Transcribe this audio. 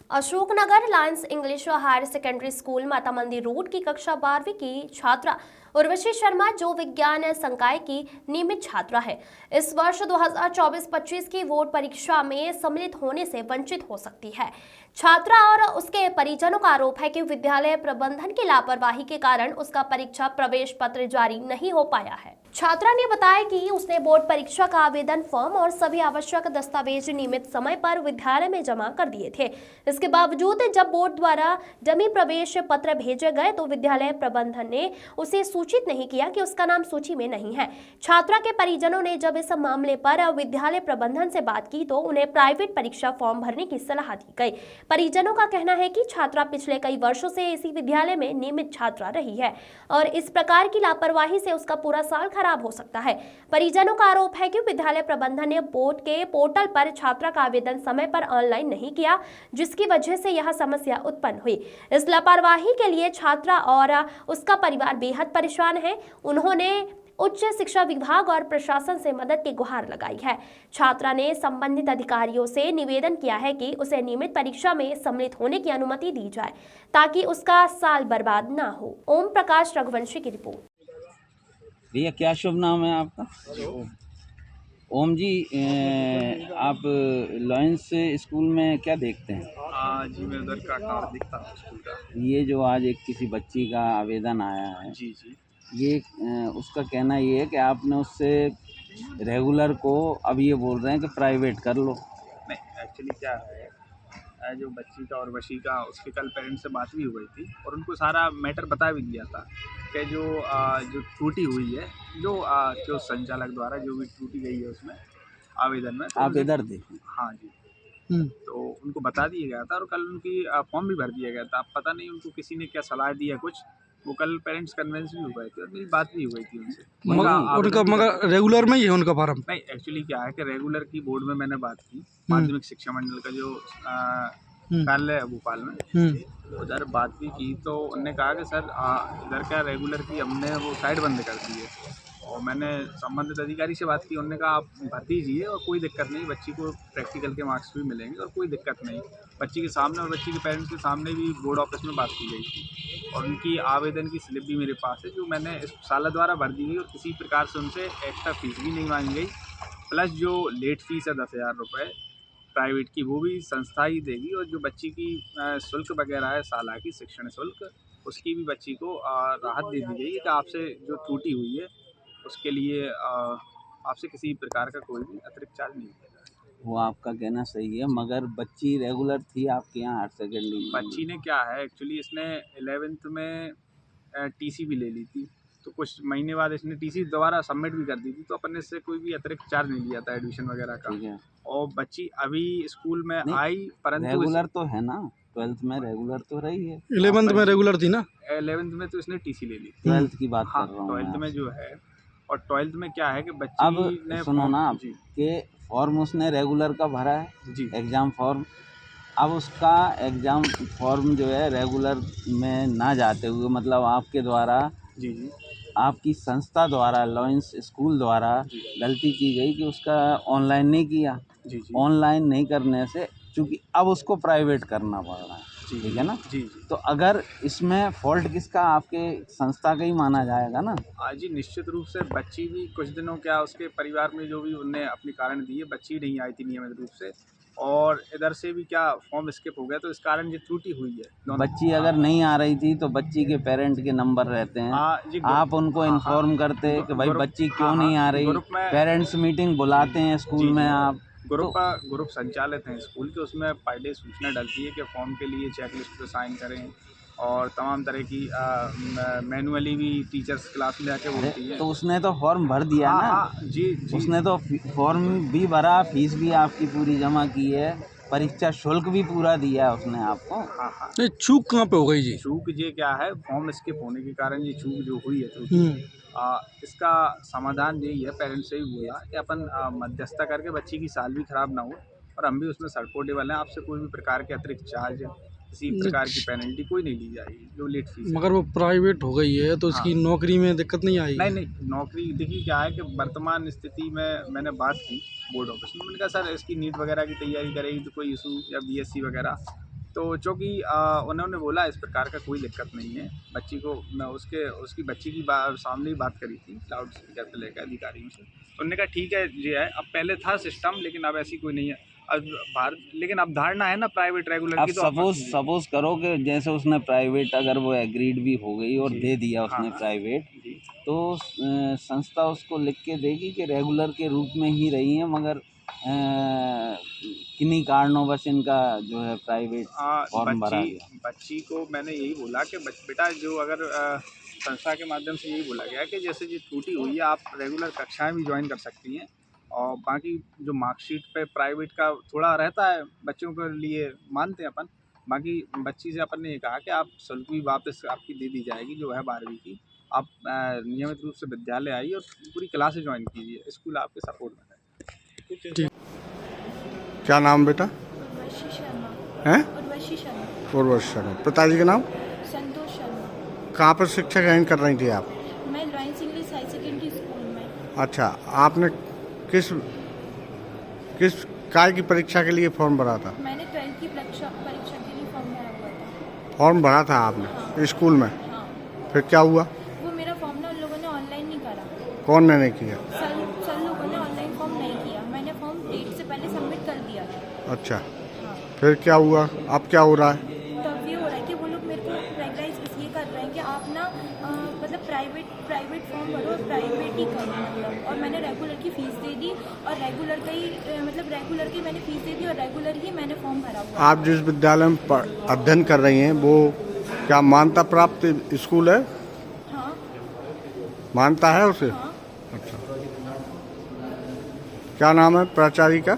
Ashoknagar lions English higher secondary school Mata Mandir road की कक्षा 12वीं की छात्रा उर्वशी शर्मा जो विज्ञान संकाय की नियमित छात्रा है, इस वर्ष 2024-25 की बोर्ड परीक्षा में सम्मिलित होने से वंचित हो सकती है। छात्रा और उसके परिजनों का आरोप है कि विद्यालय प्रबंधन की लापरवाही के कारण उसका परीक्षा प्रवेश पत्र जारी नहीं हो पाया है। छात्रा ने बताया कि उसने बोर्ड परीक्षा का आवेदन फॉर्म और सभी आवश्यक दस्तावेज नियमित समय पर विद्यालय में जमा कर दिए थे। इसके बावजूद जब बोर्ड द्वारा डमी प्रवेश पत्र भेजे गए तो विद्यालय प्रबंधन ने उसे सूचित नहीं किया कि उसका नाम सूची में नहीं है। छात्रा के परिजनों ने जब इस मामले पर विद्यालय प्रबंधन से बात की तो उन्हें प्राइवेट परीक्षा फॉर्म भरने की सलाह दी गई। परिजनों का कहना है कि छात्रा पिछले कई वर्षों से इसी विद्यालय में नियमित छात्रा रही है और इस प्रकार की लापरवाही से उसका पूरा साल खराब हो सकता है। परिजनों का आरोप है कि विद्यालय प्रबंधन ने बोर्ड के पोर्टल पर छात्रा का आवेदन समय पर ऑनलाइन नहीं किया, जिसकी वजह से यह समस्या उत्पन्न हुई। इस लापरवाही के लिए छात्रा और उसका परिवार बेहद परेशान है। उन्होंने उच्च शिक्षा विभाग और प्रशासन से मदद की गुहार लगाई है। छात्रा ने संबंधित अधिकारियों से निवेदन किया है कि उसे नियमित परीक्षा में सम्मिलित होने की अनुमति दी जाए ताकि उसका साल बर्बाद ना हो। ओम प्रकाश रघुवंशी की रिपोर्ट। भैया क्या शुभ नाम है आपका? ओम जी, आप लॉयंस स्कूल में क्या देखते हैं? जी मैं उधर का कार्ड दिखता है स्कूल का। ये जो आज एक किसी बच्ची का आवेदन आया है, जी जी। ये उसका कहना ये है कि आपने उससे रेगुलर को अब ये बोल रहे हैं कि प्राइवेट कर लो। नहीं, एक्चुअली क्या है, जो बच्ची का और वशी का उसके कल पेरेंट्स से बात भी हो गई थी और उनको सारा मैटर बता भी दिया था कि जो त्रुटि हुई है, जो संचालक द्वारा जो भी त्रुटि गई है उसमें आवेदन में, तो आप इधर देखें। हाँ जी, तो उनको बता दिया गया था और कल उनकी फॉर्म भी भर दिया गया था। अब पता नहीं उनको किसी ने क्या सलाह दी है कुछ, वो कल पेरेंट्स कन्वेंस भी हो गए थे और मेरी बात भी हो गई थी उनसे। उनका मगर रेगुलर में ही है उनका फार्म? नहीं, एक्चुअली क्या है कि रेगुलर की बोर्ड में मैंने बात की, माध्यमिक शिक्षा मंडल का जो कार्यालय है भोपाल में, उधर बात भी की तो उन्होंने कहा कि सर इधर क्या रेगुलर की हमने वो साइड बंद कर दी है। और मैंने संबंधित अधिकारी से बात की, उन्होंने कहा आप भर दीजिए और कोई दिक्कत नहीं, बच्ची को प्रैक्टिकल के मार्क्स भी मिलेंगे और कोई दिक्कत नहीं। बच्ची के सामने और बच्ची के पेरेंट्स के सामने भी बोर्ड ऑफिस में बात की गई थी और उनकी आवेदन की स्लिप भी मेरे पास है, जो मैंने इस साल द्वारा भर दी गई और किसी प्रकार से उनसे एक्स्ट्रा फीस भी नहीं मांगी गई। प्लस जो लेट फीस है 10,000 रुपये प्राइवेट की, वो भी संस्था ही देगी और जो बच्ची की शुल्क वगैरह है सालाना की शिक्षण शुल्क, उसकी भी बच्ची को राहत दे दी गई है कि आपसे जो त्रुटि हुई है उसके लिए आपसे किसी प्रकार का कोई भी अतिरिक्त चार्ज नहीं किया जाएगा। वो आपका कहना सही है, मगर बच्ची रेगुलर थी आपके यहाँ हायर सेकेंडरी में? बच्ची ने क्या है, एक्चुअली इसने 11th में टीसी भी ले ली थी, तो कुछ महीने बाद इसने टीसी दोबारा सबमिट भी कर दी थी, तो अपन ने इससे कोई भी अतिरिक्त चार्ज नहीं लिया था एडमिशन वगैरह का। ठीक है। और बच्ची अभी स्कूल में आई, परंतु रेगुलर तो है ना, 12th में रेगुलर तो रही है। 11th में रेगुलर थी ना? 11th में तो इसने टीसी ले ली। 12th की बात हाँ, कर रहा हूँ 12th में जो है, और 12th में क्या है कि अब बच्ची ने सुनो ना आप जी कि फॉर्म उसने रेगुलर का भरा है, जी एग्ज़ाम फॉर्म। अब उसका एग्ज़ाम फॉर्म जो है रेगुलर में ना जाते हुए, मतलब आपके द्वारा, जी जी आपकी संस्था द्वारा, लॉयंस स्कूल द्वारा जी गलती की गई कि उसका ऑनलाइन नहीं किया। जी जी ऑनलाइन नहीं करने से चूँकि अब उसको प्राइवेट करना पड़ रहा है, जी ठीक है ना? जी जी। तो अगर इसमें फॉल्ट किसका, आपके संस्था का ही माना जाएगा ना? जी निश्चित रूप से बच्ची भी कुछ दिनों, क्या उसके परिवार में जो भी उनने अपने कारण दिए, बच्ची नहीं आई थी नियमित रूप से और इधर से भी क्या फॉर्म स्किप हो गया, तो इस कारण ये त्रुटि हुई है दोनों। बच्ची अगर नहीं आ रही थी तो बच्ची के पेरेंट के नंबर रहते हैं, जी आप उनको इन्फॉर्म करते कि भाई बच्ची क्यों नहीं आ रही, ग्रुप में पेरेंट्स मीटिंग बुलाते हैं स्कूल में आप। ग्रुप संचालित हैं स्कूल के, उसमें पहले सूचना डलती है कि फॉर्म के लिए चेकलिस्ट पे साइन करें और तमाम तरह की मैनुअली भी टीचर्स क्लास में आके बोलती हैं। तो उसने तो फॉर्म भर दिया ना? जी जी। उसने तो फॉर्म भी भरा, फीस भी आपकी पूरी जमा की है, परीक्षा शुल्क भी पूरा दिया उसने आपको। हाँ हाँ। ये चूक कहाँ पे हो गई जी? चूक ये क्या है, फॉर्म स्किप होने के कारण ये चूक जो हुई है, तो इसका समाधान यही है, पेरेंट्स से भी बोला कि अपन मध्यस्थता करके बच्ची की साल भी खराब ना हो और हम भी उसमें सपोर्टेबल हैं। आपसे कोई भी प्रकार के अतिरिक्त चार्ज, किसी प्रकार की पेनल्टी कोई नहीं ली जाएगी जो लेट फीस। मगर वो प्राइवेट हो गई है तो इसकी नौकरी में दिक्कत नहीं आई? नहीं, नौकरी देखिए क्या है कि वर्तमान स्थिति में मैंने बात की बोर्ड ऑफिस में, मैंने कहा सर इसकी नीट वगैरह की तैयारी करेगी तो कोई इशू, या बीएससी वगैरह, तो चूँकि उन्होंने बोला इस प्रकार का कोई दिक्कत नहीं है, बच्ची को मैं उसकी बच्ची की सामने ही बात करी थी लाउड स्पीकर पे लेकर अधिकारियों से। उन्होंने कहा ठीक है ये है, अब पहले था सिस्टम लेकिन अब ऐसी कोई नहीं है। अब भारत लेकिन अवधारणा है ना प्राइवेट रेगुलर आप की, तो सपोज करो कि जैसे उसने प्राइवेट, अगर वो एग्रीड भी हो गई और दे दिया उसने हाँ। प्राइवेट, जी तो संस्था उसको लिख के देगी कि रेगुलर के रूप में ही रही हैं, मगर किन्हीं कारणों बस इनका जो है प्राइवेट फॉर्म भरा गया। बच्ची को मैंने यही बोला कि बेटा जो अगर संस्था के माध्यम से यही बोला गया कि जैसे ये छूटी हुई है आप रेगुलर कक्षाएं भी ज्वाइन कर सकती हैं, और बाकी जो मार्कशीट पे प्राइवेट का थोड़ा रहता है बच्चों के लिए मानते हैं अपन, बाकी बच्ची से अपन ने ये कहा कि आप शुल्क भी वापस आपकी दे दी जाएगी जो है 12वीं की। आप नियमित रूप से विद्यालय आइए और पूरी क्लासेस ज्वाइन कीजिए, स्कूल आपके सपोर्ट में है। क्या नाम बेटा उर्वशी शर्मा। हैं? उर्वशी शर्मा। उर्वशी शर्मा। पिताजी का नाम? संतोष शर्मा। कहाँ पर शिक्षा ग्रहण कर रही थी आप? मैं Lawrence English high secondary school में। अच्छा, आपने किस काय की परीक्षा के लिए फॉर्म भरा था? मैंने 12th की परीक्षा के लिए फॉर्म भरा हुआ था। फॉर्म भरा था आपने? हाँ। स्कूल में? हाँ। फिर क्या हुआ? वो मेरा फॉर्म ना उन लोगों ने ऑनलाइन नहीं करा। कौन ने नहीं किया? सर लोगों ने ऑनलाइन फॉर्म नहीं किया, मैंने फॉर्म डेट से पहले सबमिट कर दिया था। अच्छा, हाँ। फिर क्या हुआ? अब क्या हो रहा है? तब ये हो रहा है कि वो लोग मेरे को रेगुलाइज इसलिए कर रहे हैं कि आप ना मतलब प्राइवेट फॉर्म भरो और प्राइवेट ही करो मतलब। और मैंने रेगुलर की फ़ीस दे दी और रेगुलर का ही रेगुलर की मैंने फ़ीस दे दी और रेगुलर ही मैंने फॉर्म भरा हुआ। आप जिस विद्यालय में अध्ययन कर रही हैं वो क्या मान्यता प्राप्त स्कूल है? हाँ। मानता है उसे? हाँ। अच्छा, क्या नाम है प्राचार्य का?